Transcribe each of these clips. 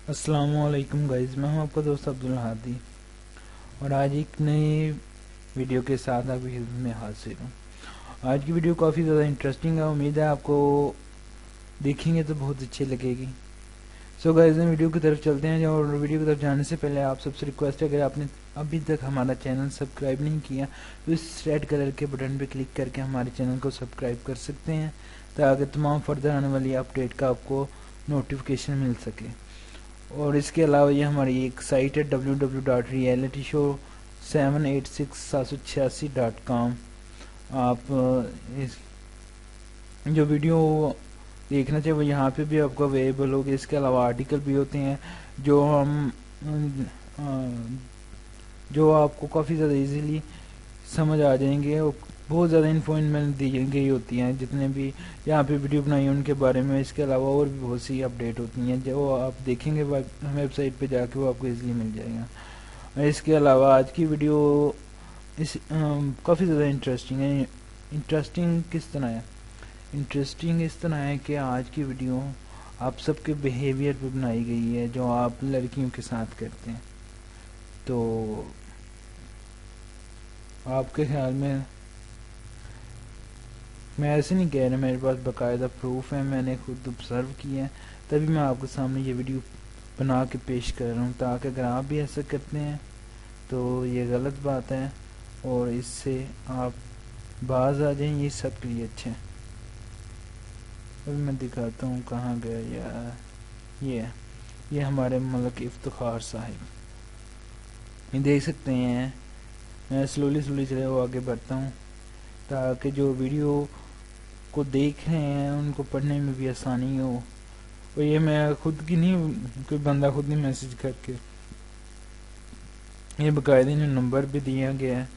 अस्सलाम वालेकुम गाइस, मैं हूं आपका दोस्त अब्दुल हादी और आज एक नए वीडियो के साथ आपकी खिदमत में हाजिर हूं। आज की वीडियो काफ़ी ज़्यादा इंटरेस्टिंग है, उम्मीद है आपको देखेंगे तो बहुत अच्छी लगेगी। सो गाइस, हम वीडियो की तरफ चलते हैं और वीडियो की तरफ जाने से पहले आप सबसे रिक्वेस्ट है, अगर आपने अभी तक हमारा चैनल सब्सक्राइब नहीं किया तो इस रेड कलर के बटन पर क्लिक करके हमारे चैनल को सब्सक्राइब कर सकते हैं ताकि तमाम फर्दर आने वाली अपडेट का आपको नोटिफिकेशन मिल सके। और इसके अलावा ये हमारी एक साइट है www.realityshow786.com। आप इस जो वीडियो देखना चाहिए वो यहाँ पे भी आपको अवेलेबल होगी। इसके अलावा आर्टिकल भी होते हैं जो आपको काफ़ी ज़्यादा इजीली समझ आ जाएंगे और बहुत ज़्यादा इन्फॉर्मेशन दी गई होती हैं। जितने भी यहाँ पे वीडियो बनाई उनके बारे में, इसके अलावा और भी बहुत सी अपडेट होती हैं जो आप देखेंगे वेबसाइट पे जाके वो आपको इजीली मिल जाएगा। इसके अलावा आज की वीडियो काफ़ी ज़्यादा इंटरेस्टिंग है। इंटरेस्टिंग किस तरह है? इंटरेस्टिंग इस तरह है कि आज की वीडियो आप सबके बिहेवियर पर बनाई गई है जो आप लड़कियों के साथ करते हैं। तो आपके ख्याल में, मैं ऐसे नहीं कह रहा, मेरे पास बाकायदा प्रूफ है, मैंने खुद ऑब्जर्व किया है, तभी मैं आपके सामने ये वीडियो बना के पेश कर रहा हूँ ताकि अगर आप भी ऐसा करते हैं तो ये गलत बात है और इससे आप बाज आ जाएं। ये सब के लिए अच्छा है। अभी मैं दिखाता हूँ कहाँ गया यार। ये हमारे मलक इफ्तिखार साहिब, ये देख सकते हैं। मैं स्लोली चले वो आगे बढ़ता हूँ ताकि जो वीडियो को देख रहे हैं उनको पढ़ने में भी आसानी हो। और ये मैं खुद की नहीं, कोई बंदा खुद नहीं मैसेज करके, ये बाकायदा इन्हें नंबर भी दिया गया है,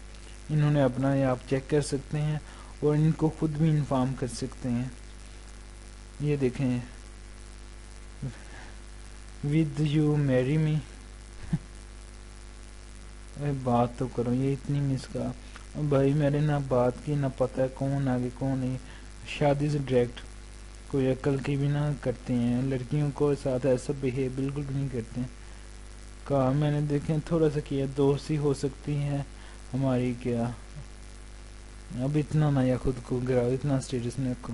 इन्होंने अपना ये आप चेक कर सकते हैं और इनको खुद भी इन्फॉर्म कर सकते हैं। ये देखें, विद यू मैरी मी। अरे बात तो करो, ये इतनी मिस का भाई मेरे ना बात की ना पता है कौन आगे कौन नहीं। शादी से डायरेक्ट कोई अकल की भी ना करते हैं, लड़कियों को साथ ऐसा बिहेव बिल्कुल भी नहीं करते हैं। कहा मैंने देखे थोड़ा सा किया, दोस्ती हो सकती है हमारी क्या। अब इतना ना या खुद को गिराओ, इतना स्टेटस न रखो।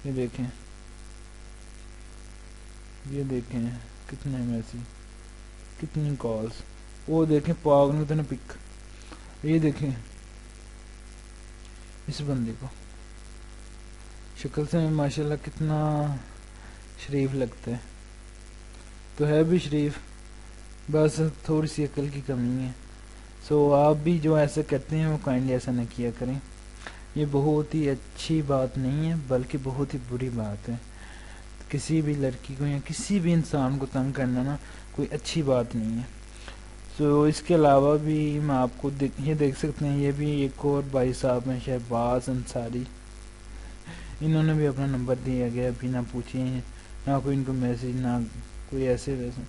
ये देखें कितने मैसेज, कितनी कॉल्स। वो देखें पाग ने तो पिक। ये देखें इस बंदे को, शक्ल से माशाल्लाह कितना शरीफ लगता है, तो है भी शरीफ, बस थोड़ी सी अकल की कमी है। सो आप भी जो ऐसा करते हैं वो काइंडली ऐसा न किया करें। ये बहुत ही अच्छी बात नहीं है बल्कि बहुत ही बुरी बात है। किसी भी लड़की को या किसी भी इंसान को तंग करना ना कोई अच्छी बात नहीं है। सो इसके अलावा भी मैं आपको ये देख सकते हैं, ये भी एक और भाई साहब हैं शहबाज अंसारी, इन्होंने भी अपना नंबर दिया गया बिना पूछे, ना कोई इनको मैसेज ना कोई ऐसे वैसे।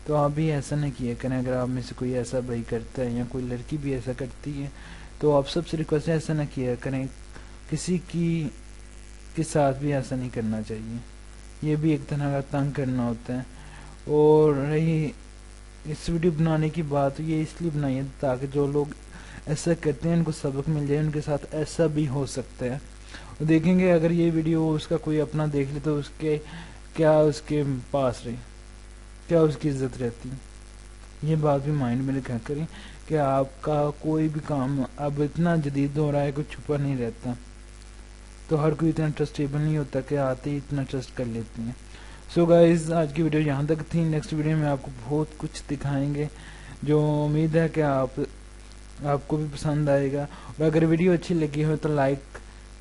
तो आप भी ऐसा नहीं किया करें। अगर आप में से कोई ऐसा भाई करता है या कोई लड़की भी ऐसा करती है तो आप सबसे रिक्वेस्ट है ऐसा ना किया करें। किसी की के साथ भी ऐसा नहीं करना चाहिए, ये भी एक तरह का तंग करना होता है। और रही इस वीडियो बनाने की बात, ये इसलिए बनाई है ताकि जो लोग ऐसा करते हैं उनको सबक मिल जाए, उनके साथ ऐसा भी हो सकता है। और देखेंगे अगर ये वीडियो उसका कोई अपना देख ले तो उसके क्या उसके पास रहे, क्या उसकी इज्जत रहती। ये बात भी माइंड में रखा करें कि आपका कोई भी काम अब इतना जदीद हो रहा है, कुछ छुपा नहीं रहता, तो हर कोई इतना ट्रस्टेबल नहीं होता कि आते ही इतना ट्रस्ट कर लेते हैं। सो गाइस, आज की वीडियो यहाँ तक थी। नेक्स्ट वीडियो में आपको बहुत कुछ दिखाएंगे जो उम्मीद है कि आपको भी पसंद आएगा। और अगर वीडियो अच्छी लगी हो तो लाइक,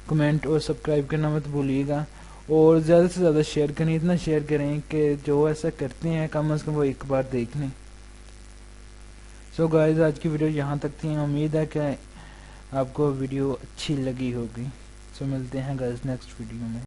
कमेंट और सब्सक्राइब करना मत भूलिएगा और ज़्यादा से ज़्यादा शेयर करें। इतना शेयर करें कि जो ऐसा करते हैं कम अज़ कम वो एक बार देख लें। सो गाइस, आज की वीडियो यहाँ तक थी। उम्मीद है कि आपको वीडियो अच्छी लगी होगी। सो मिलते हैं गाइस नेक्स्ट वीडियो में।